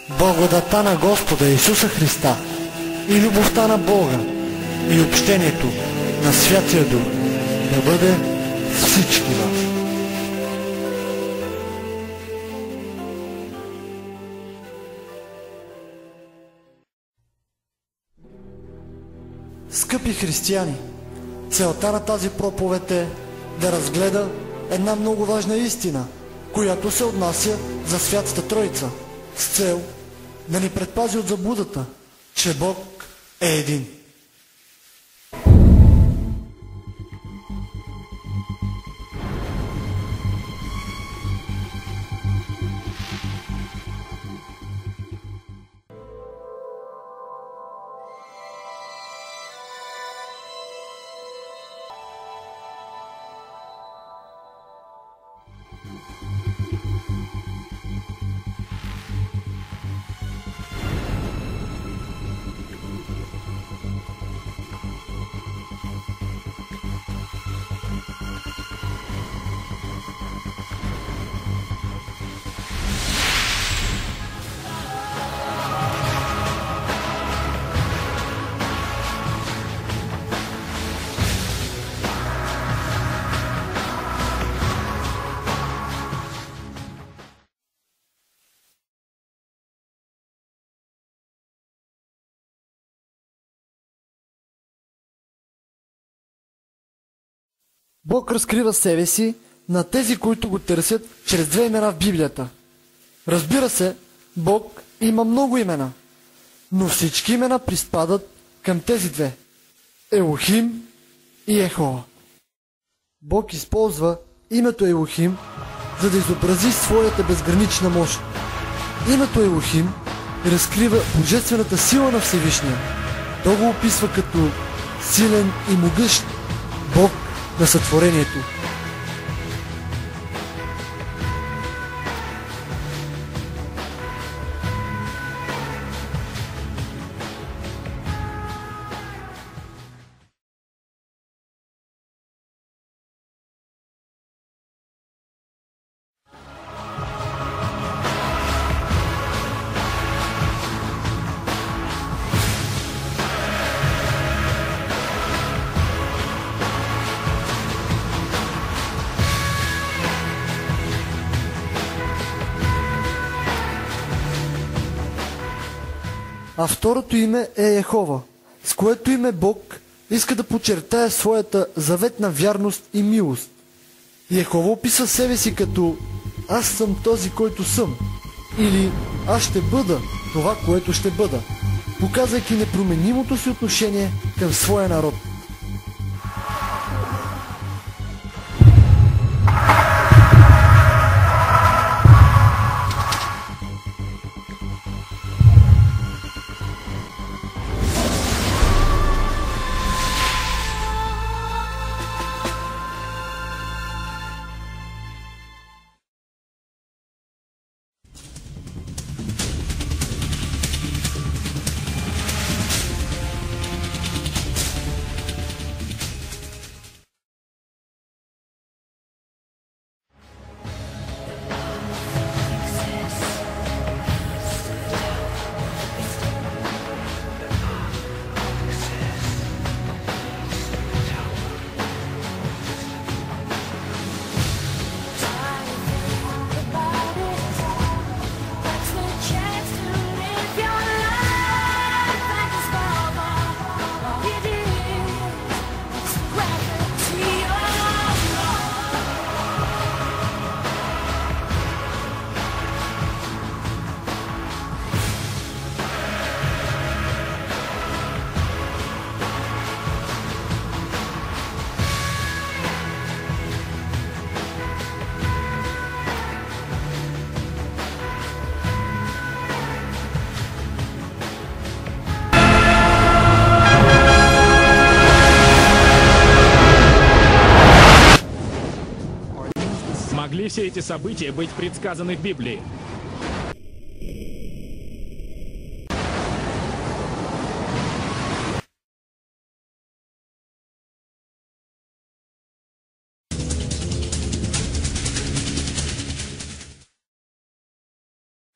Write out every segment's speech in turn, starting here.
Благодата на Господа Исуса Христа и любовта на Бога и общението на Святия Дух да бъде с всички вас. Скъпи християни, целта на тази проповед е да разгледа една много важна истина, която се отнася за Святата Троица, с цел да ни предпази от заблудата, че Бог е един. Бог разкрива себе си на тези, които го търсят, чрез две имена в Библията. Разбира се, Бог има много имена, но всички имена приспадат към тези две – Елохим и Йехова. Бог използва името Елохим, за да изобрази своята безгранична мощ. Името Елохим разкрива божествената сила на Всевишния. Той го описва като силен и могъщ Бог на сътворението. А второто име е Йехова, с което име Бог иска да подчертае своята заветна вярност и милост. Йехова описва себе си като «Аз съм този, който съм» или «Аз ще бъда това, което ще бъда», показвайки непроменимото си отношение към своя народ. Могли все эти события быть предсказаны в Библии?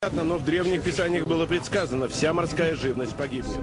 Но в древних писаниях было предсказано, вся морская живность погибнет.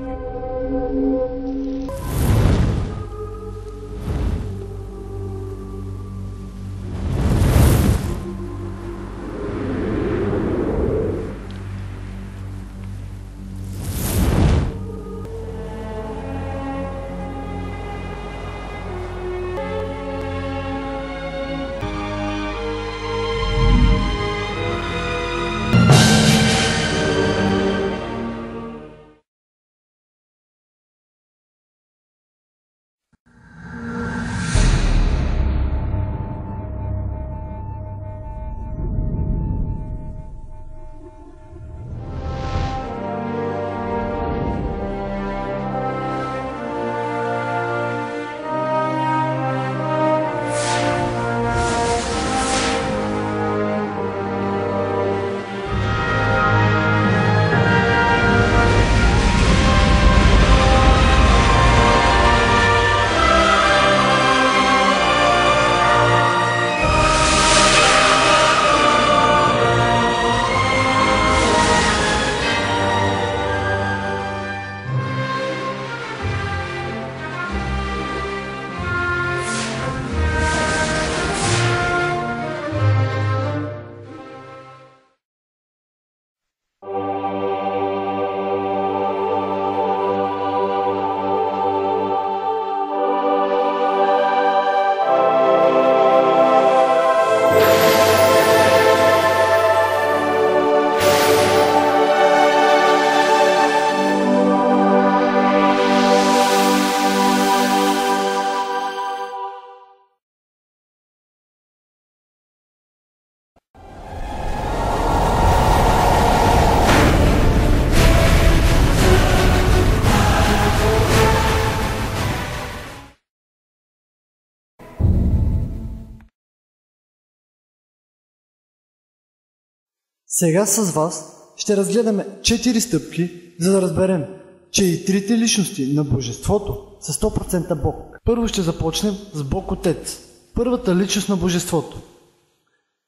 Сега с вас ще разгледаме 4 стъпки, за да разберем, че и трите личности на Божеството са 100% Бог. Първо ще започнем с Бог Отец, първата личност на Божеството.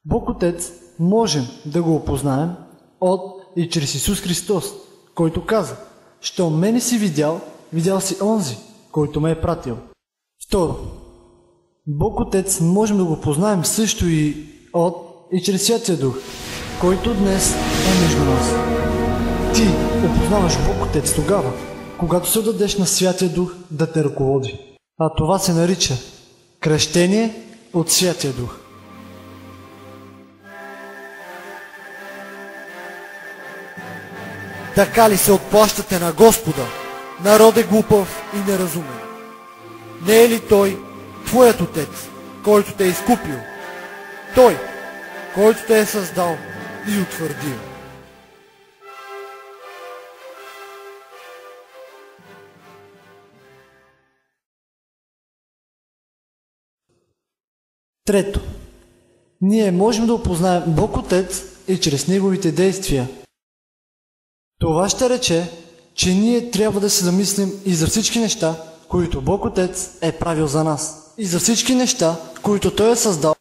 Бог Отец можем да го опознаем от и чрез Исус Христос, който каза: «Що мене си видял, видял си онзи, който ме е пратил». Второ, Бог Отец можем да го познаем също и от и чрез Святия Дух, който днес е между нас. Ти опознаваш Бог Отец тогава, когато се отдадеш на Святия Дух да те ръководи. А това се нарича кръщение от Святия Дух. Така ли се отплащате на Господа, народе глупав и неразумен? Не е ли Той твоят Отец, който те е изкупил? Той, който те е създал и утвърдил. Трето, ние можем да опознаем Бог Отец и чрез Неговите действия. Това ще рече, че ние трябва да се замислим и за всички неща, които Бог Отец е правил за нас. И за всички неща, които Той е създал.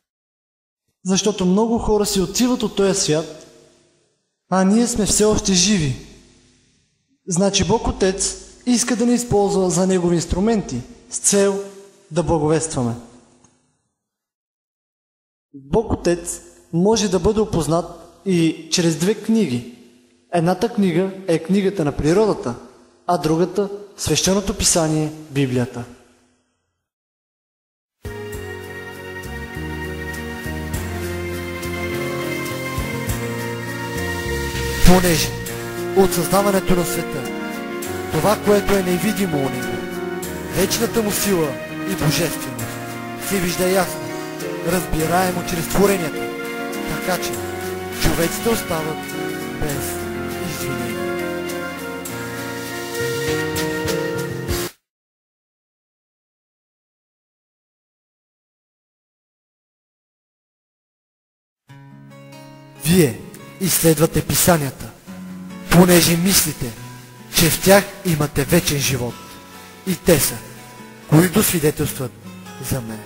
Защото много хора си отиват от този свят, а ние сме все още живи. Значи Бог Отец иска да ни използва за Негови инструменти, с цел да благовестваме. Бог Отец може да бъде опознат и чрез две книги. Едната книга е книгата на природата, а другата – Свещеното писание, Библията. Понеже от създаването на света, това, което е невидимо у него, вечната му сила и божественост, се вижда ясно, разбираемо чрез творенията, така че човеците остават без извинение. Вие изследвате писанията, понеже мислите, че в тях имате вечен живот. И те са, които свидетелстват за мен.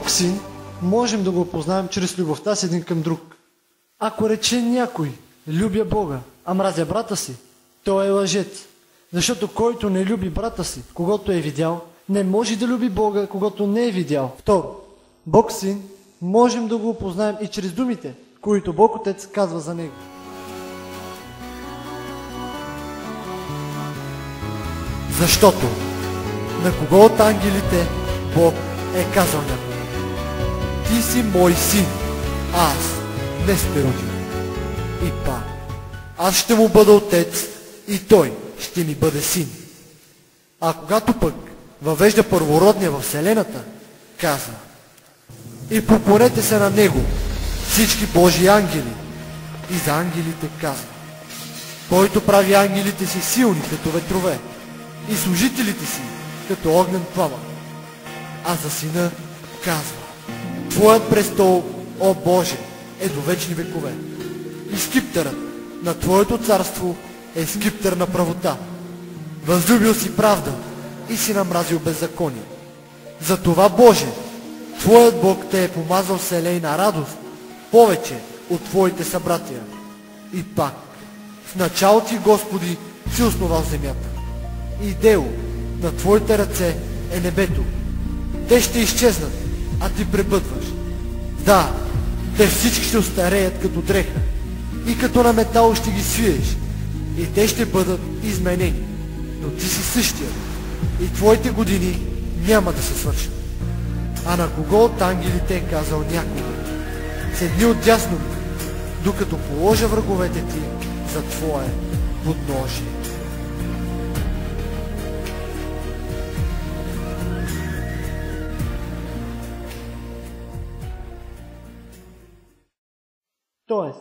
Бог Син можем да го опознаем чрез любовта си един към друг. Ако рече някой, любя Бога, а мразя брата си, той е лъжец. Защото който не люби брата си, когато е видял, не може да люби Бога, когато не е видял. Второ, Бог Син можем да го опознаем и чрез думите, които Бог Отец казва за него. Защото на кого от ангелите Бог е казал някога: ти си мой син, аз днес те родих. И пак, аз ще му бъда отец и той ще ми бъде син. А когато пък въвежда първородния в вселената, казва: и поклонете се на него всички Божии ангели. И за ангелите казва: който прави ангелите си силни като ветрове и служителите си като огнен пламък. А за сина казва: твоят престол, о Боже, е до вечни векове. И скиптърът на твоето царство е скиптър на правота. Възлюбил си правда и си намразил беззаконие. Затова, Боже, твоят Бог те е помазал с елейна радост повече от твоите събратия. И пак, в начало ти, Господи, си основал земята. И дело на твоите ръце е небето. Те ще изчезнат, а ти пребъдваш. Да, те всички ще остареят като дреха и като на метал ще ги свиеш. И те ще бъдат изменени, но ти си същия и твоите години няма да се свършат. А на кого от ангелите е казал някога: седни отдясно ми, докато положа враговете ти за твое подножие. Тоест,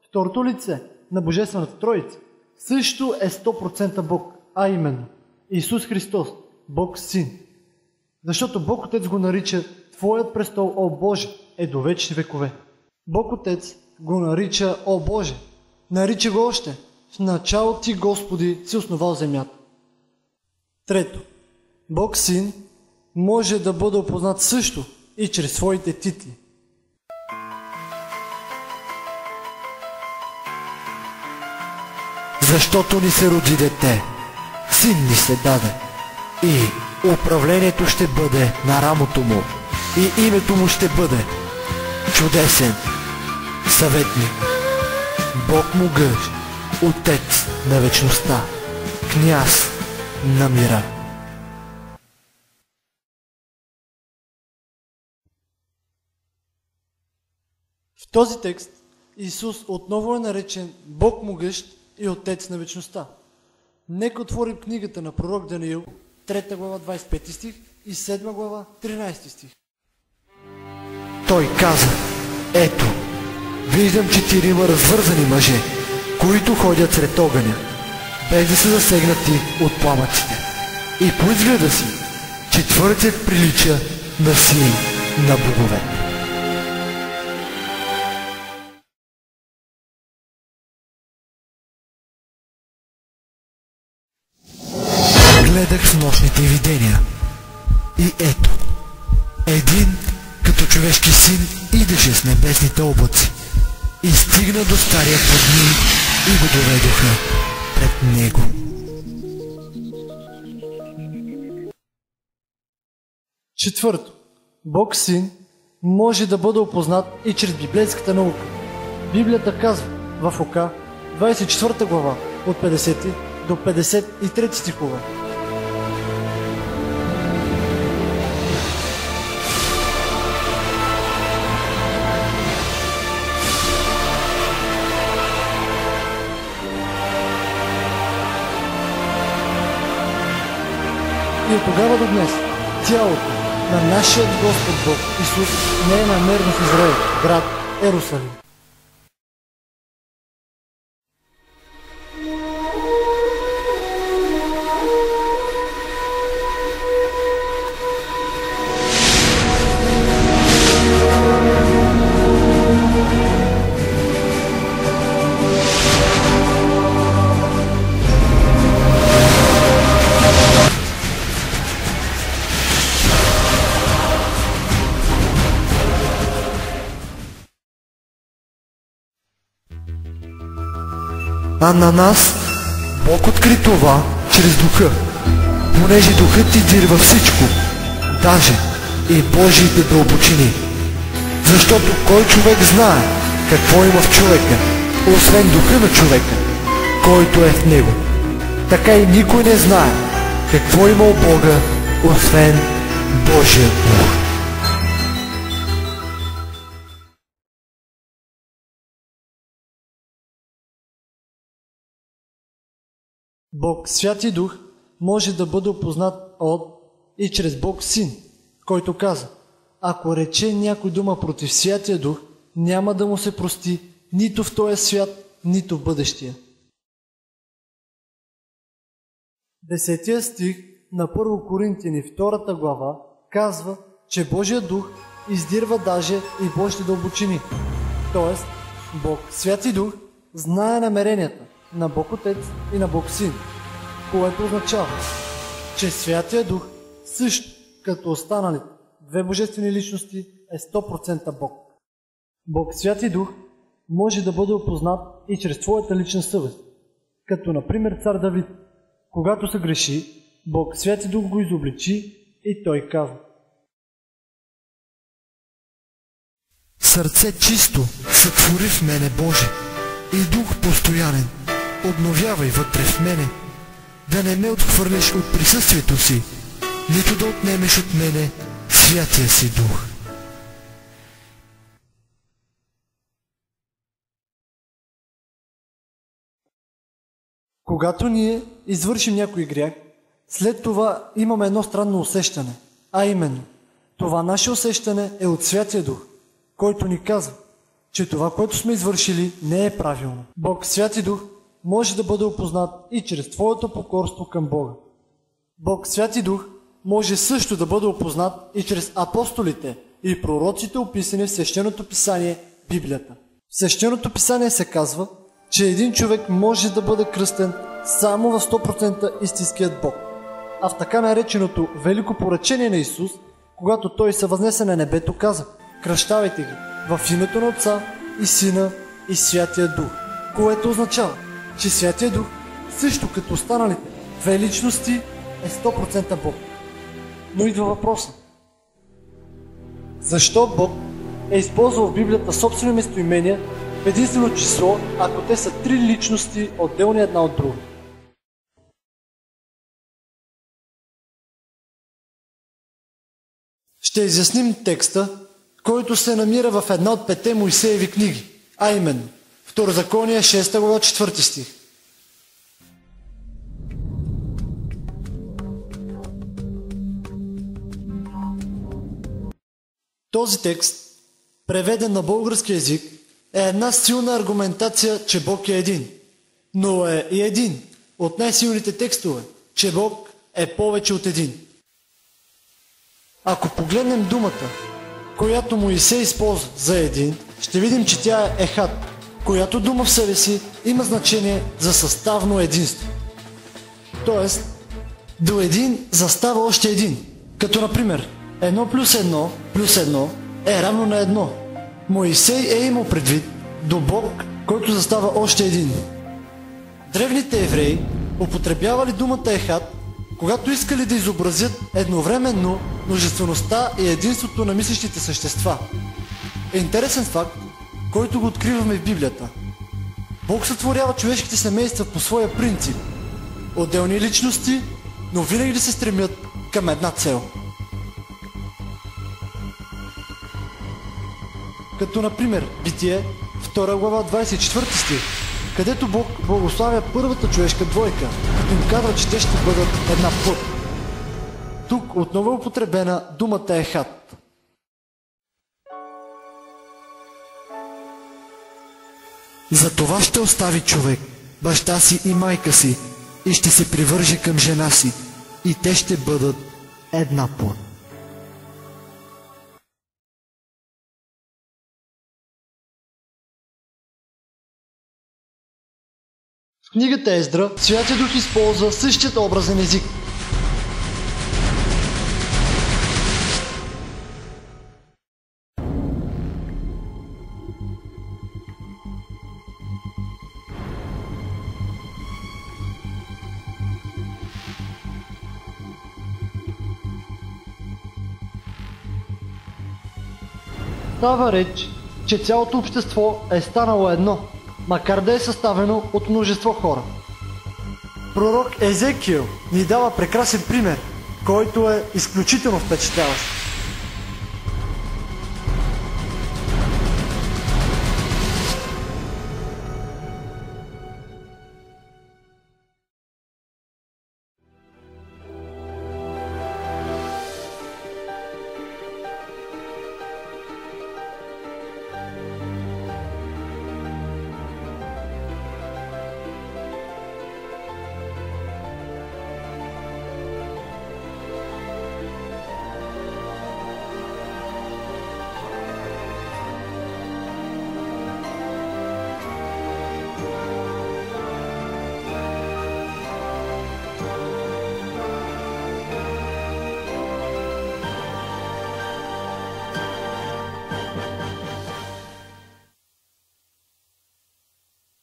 второто лице на Божествената Троица също е 100% Бог, а именно Исус Христос, Бог Син. Защото Бог Отец го нарича: твоят престол, о Боже, е до вечни векове. Бог Отец го нарича: о Боже. Нарича го още: в начало ти, Господи, си основал земята. Трето, Бог Син може да бъде опознат също и чрез своите титли. Защото ни се роди дете, син ни се даде, и управлението ще бъде на рамото му, и името му ще бъде Чудесен, Съветник, Бог могъщ, Отец на вечността, Княз на мира. В този текст Исус отново е наречен Бог могъщ и Отец на вечността. Нека отворим книгата на пророк Даниил, 3 глава 25 стих и 7 глава 13 стих. Той каза: ето, виждам 4 развързани мъже, които ходят сред огъня, без да са засегнати от пламъците. И по изгледа си четвъртият прилича на син на богове. Гледах в нощните видения и ето, един като човешки син идеше с небесните облаци и стигна до стария плътни и го доведоха пред него. Четвърто, Бог Син може да бъде опознат и чрез библейската наука. Библията казва в Лука, 24 глава, от 50 до 53 стихове: и от тогава до днес тялото на нашия Господ Бог Исус не е намерено в Израел, град Ерусалим. А на нас Бог откри това чрез Духа, понеже Духът издирва всичко, даже и Божиите дълбочини. Защото кой човек знае какво има в човека, освен Духа на човека, който е в него? Така и никой не знае какво има у Бога, освен Божия Дух. Бог, Святи Дух, може да бъде опознат от и чрез Бог Син, който каза: ако рече някой дума против Святия Дух, няма да му се прости нито в този свят, нито в бъдещия. 10 стих на 1 Коринтияни 2 глава казва, че Божия Дух издирва даже и Божите дълбочини. Тоест, Бог, Святи Дух, знае намеренията на Бог Отец и на Бог Син, което означава, че Святия Дух също като останалите две божествени личности е 100% Бог. Бог, Святи Дух, може да бъде опознат и чрез твоята лична съвест, като например цар Давид. Когато се греши, Бог, Святи Дух, го изобличи и той казва: сърце чисто сътвори в мене, Боже, и дух постоянен обновявай вътре в мене, да не ме отхвърлиш от присъствието си, нито да отнемеш от мене Святия си Дух. Когато ние извършим някой грях, след това имаме едно странно усещане, а именно, това наше усещане е от Святия Дух, който ни казва, че това, което сме извършили, не е правилно. Бог, Святи Дух, може да бъде опознат и чрез твоето покорство към Бога. Бог, Святи Дух, може също да бъде опознат и чрез апостолите и пророците, описани в Свещеното писание, Библията. В Свещеното писание се казва, че един човек може да бъде кръстен само в 100% истинският Бог. А в така нареченото велико поръчение на Исус, когато Той се възнесе на небето, каза: кръщавайте ги в името на Отца и Сина и Святия Дух, което означава, че Святия Дух, също като останалите две личности, е 100% Бог. Но идва въпроса: защо Бог е използвал в Библията собствени местоимения в единствено число, ако те са три личности, отделни една от друга? Ще изясним текста, който се намира в една от 5 Моисееви книги, а именно Второзаконие 6 глава 4 стих. Този текст, преведен на български език, е една силна аргументация, че Бог е един. Но е и един от най-силните текстове, че Бог е повече от един. Ако погледнем думата, която Моисей използва за един, ще видим, че тя е ехад, която дума в себе си има значение за съставно единство. Тоест, до един застава още един. Като например, 1 плюс 1 плюс 1 е равно на 1. Моисей е имал предвид до Бог, който застава още един. Древните евреи употребявали думата ехад, когато искали да изобразят едновременно множествеността и единството на мислещите същества. Интересен факт, който го откриваме в Библията. Бог сътворява човешките семейства по своя принцип. Отделни личности, но винаги да се стремят към една цел. Като например Битие, 2 глава 24 стих, където Бог благославя първата човешка двойка, като им казва, че те ще бъдат една плът. Тук отново е употребена думата ехад. За това ще остави човек баща си и майка си и ще се привърже към жена си и те ще бъдат една плът. В книгата Ездра Святия Дух използва същият образен език. Става реч, че цялото общество е станало едно, макар да е съставено от множество хора. Пророк Езекиел ни дава прекрасен пример, който е изключително впечатляващ.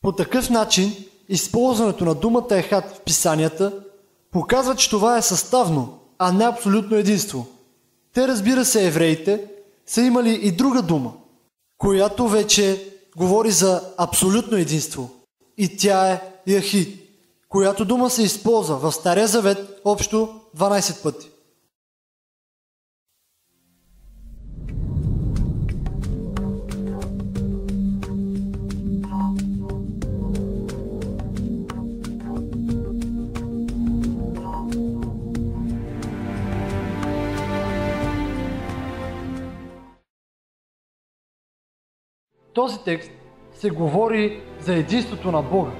По такъв начин, използването на думата ехад в писанията показва, че това е съставно, а не абсолютно единство. Те, разбира се, евреите, са имали и друга дума, която вече говори за абсолютно единство. И тя е Яхид, която дума се използва в Стария Завет общо 12 пъти. този текст се говори за единството на Бога,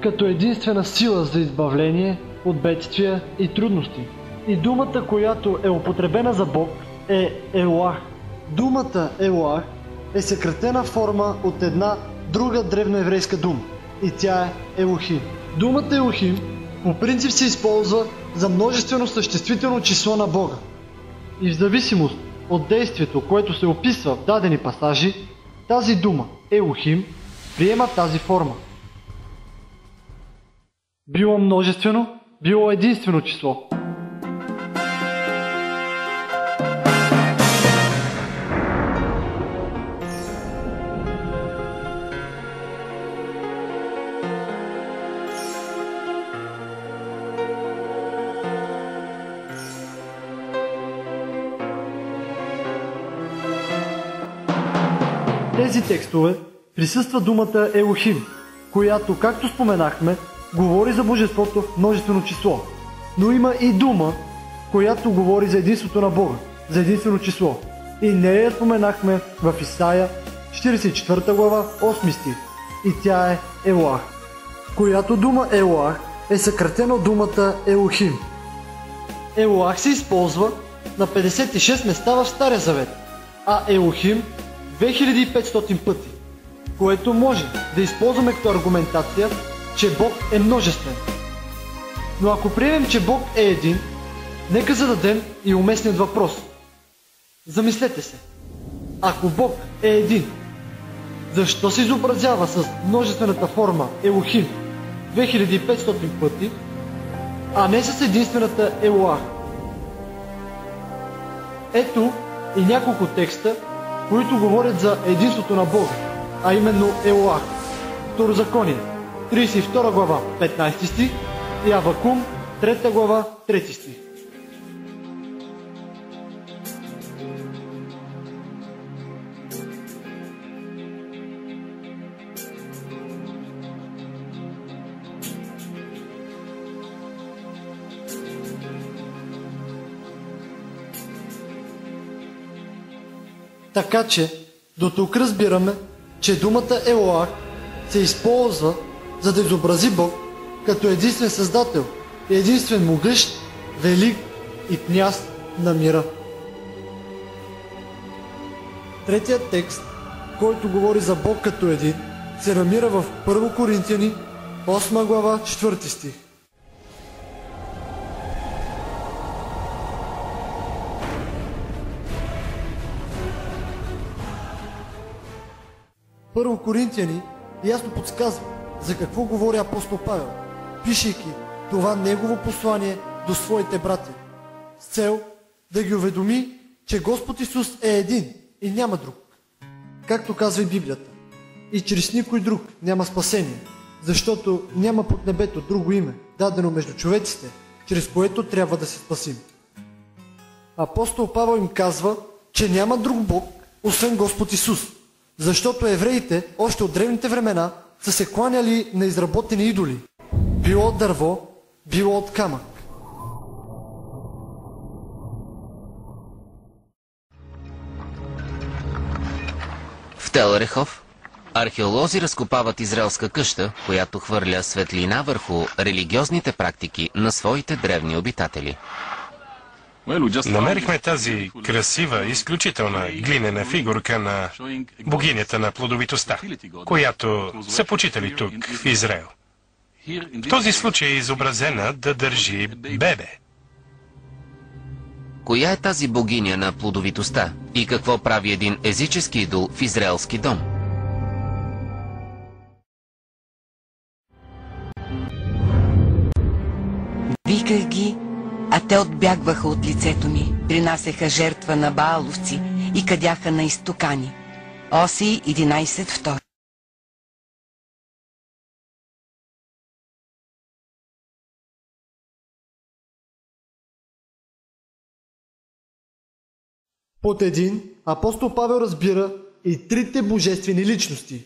като единствена сила за избавление от бедствия и трудности. И думата, която е употребена за Бог, е Елоах. Думата Елоах е съкратена форма от една друга древноеврейска дума и тя е Елохим. Думата Елохим по принцип се използва за множествено съществително число на Бога. И в зависимост от действието, което се описва в дадени пасажи, тази дума Елохим приема тази форма. Било множествено, било единствено число. Тези текстове присъства думата Елохим, която, както споменахме, говори за божеството в множествено число. Но има и дума, която говори за единството на Бога, за единствено число. И нея споменахме в Исаия 44 глава 8 стих. И тя е Елоах, която дума Елоах е съкратена от думата Елохим. Елоах се използва на 56 места в Стария Завет, а Елохим 2500 пъти, което може да използваме като аргументация, че Бог е множествен. Но ако приемем, че Бог е един, нека зададем и уместният въпрос. Замислете се. Ако Бог е един, защо се изобразява с множествената форма Елохим 2500 пъти, а не с единствената Елоах? Ето и няколко текста, които говорят за единството на Бога, а именно Елоах. Второзаконие, 32 глава, 15 стих и Авакум, 3 глава, 3 стих. Така че, до тук разбираме, че думата Елоах се използва, за да изобрази Бог като единствен създател, единствен могъщ, велик и княз на мира. Третият текст, който говори за Бог като един, се намира в 1 Коринтияни, 8 глава, 4 стих. Първо Коринтияни ясно подсказва за какво говори апостол Павел, пишейки това негово послание до своите братя, с цел да ги уведоми, че Господ Исус е един и няма друг. както казва и Библията. И чрез никой друг няма спасение, защото няма под небето друго име, дадено между човеците, чрез което трябва да се спасим. Апостол Павел им казва, че няма друг Бог, освен Господ Исус, защото евреите още от древните времена са се кланяли на изработени идоли, било от дърво, било от камък. В Тел Рехов археолози разкопават израелска къща, която хвърля светлина върху религиозните практики на своите древни обитатели. Намерихме тази красива, изключителна глинена фигурка на богинята на плодовитостта, която са почитали тук, в Израел. В този случай е изобразена да държи бебе. Коя е тази богиня на плодовитостта и какво прави един езически идол в израелски дом? Виках ги, а те отбягваха от лицето ми, принасяха жертва на бааловци и кадяха на изтокани. Осий 11:2. Под един апостол Павел разбира и трите божествени личности.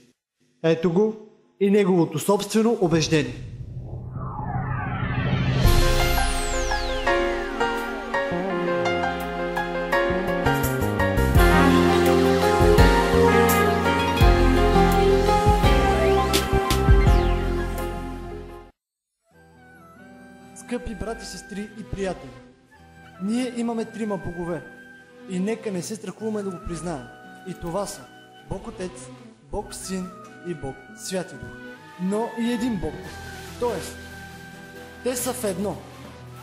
Ето го и неговото собствено убеждение. Скъпи брати, сестри и приятели, ние имаме трима богове и нека не се страхуваме да го признаем. И това са Бог Отец, Бог Син и Бог Святи Дух. Но и един Бог. Тоест, те са в едно,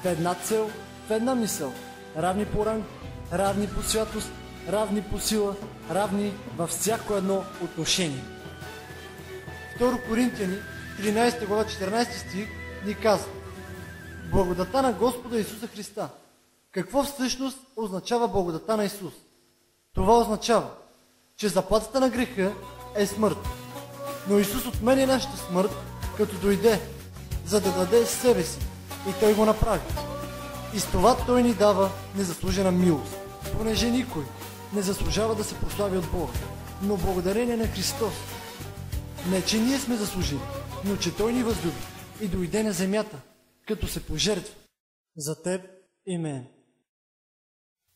в една цел, в една мисъл, равни по ранг, равни по святост, равни по сила, равни във всяко едно отношение. 2 Коринтияни, 13 глава, 14 стих ни казва: благодата на Господа Исуса Христа. Какво всъщност означава благодата на Исус? Това означава, че заплатата на греха е смърт. Но Исус отмени нашата смърт, като дойде, за да даде себе си. И Той го направи. И с това Той ни дава незаслужена милост, понеже никой не заслужава да се прослави от Бога. Но благодарение на Христос, не че ние сме заслужили, но че Той ни възлюби и дойде на земята, като се пожертва за теб и мен.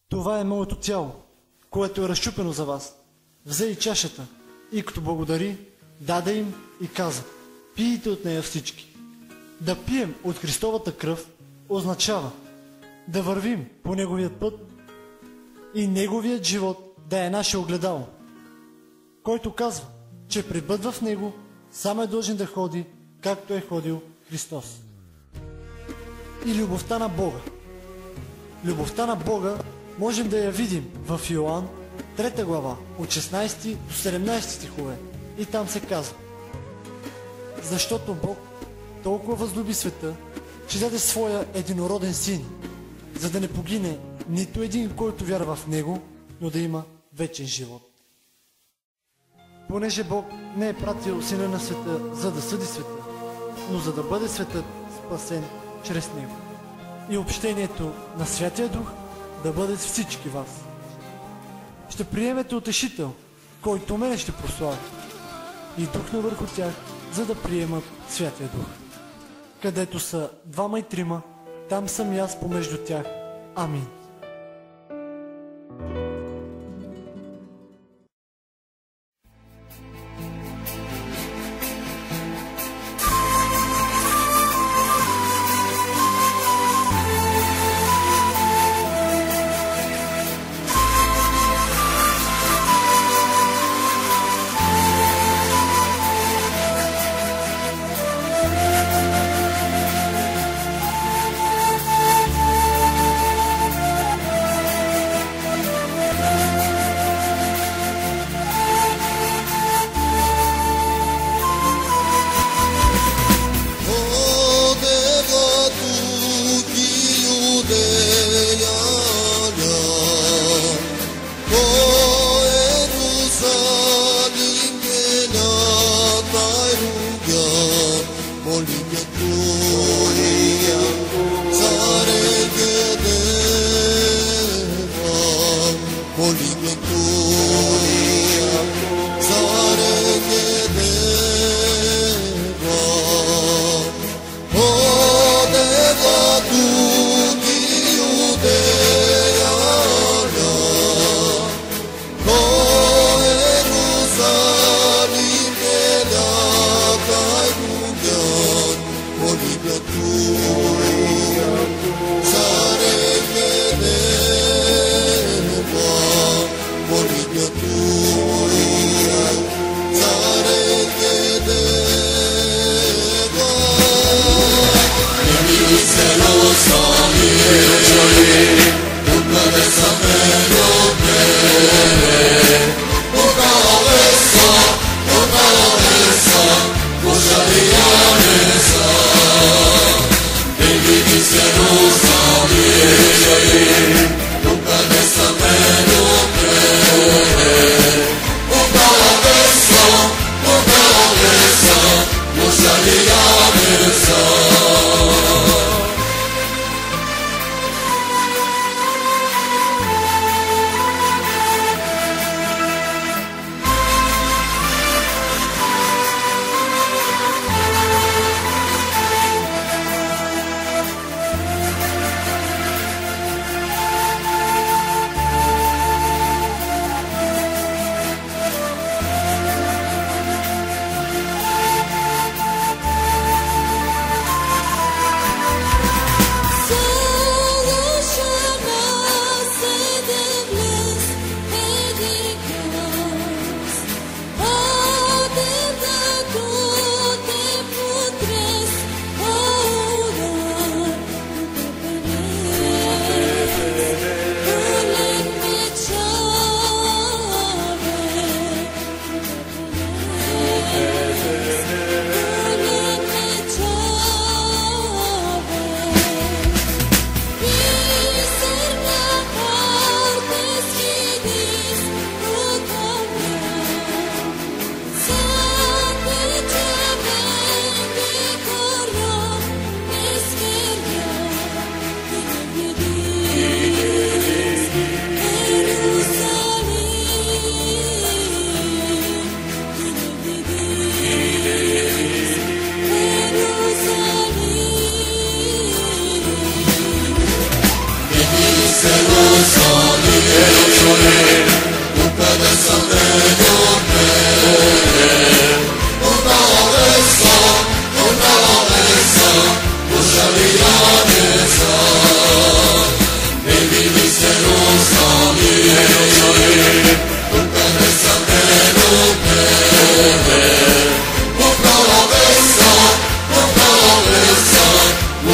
Това е моето тяло, което е разчупено за вас. Взе и чашата и като благодари, даде им и каза: пийте от нея всички. Да пием от Христовата кръв означава да вървим по Неговият път и Неговият живот да е наше огледало. Който казва, че пребъдва в Него, сам е длъжен да ходи, както е ходил Христос. И любовта на Бога. Любовта на Бога можем да я видим в Йоан 3 глава, от 16 до 17 стихове. И там се казва: защото Бог толкова възлюби света, че даде своя единороден син, за да не погине нито един, който вярва в Него, но да има вечен живот. Понеже Бог не е пратил Сина на света, за да съди света, но за да бъде светът спасен чрез Него. И общението на Святия Дух да бъде с всички вас. Ще приемете утешител, който мене ще прослави, и духна върху тях, за да приемат Святия Дух. Където са двама и трима, там съм и аз помежду тях. Амин.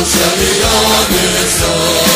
целия не са.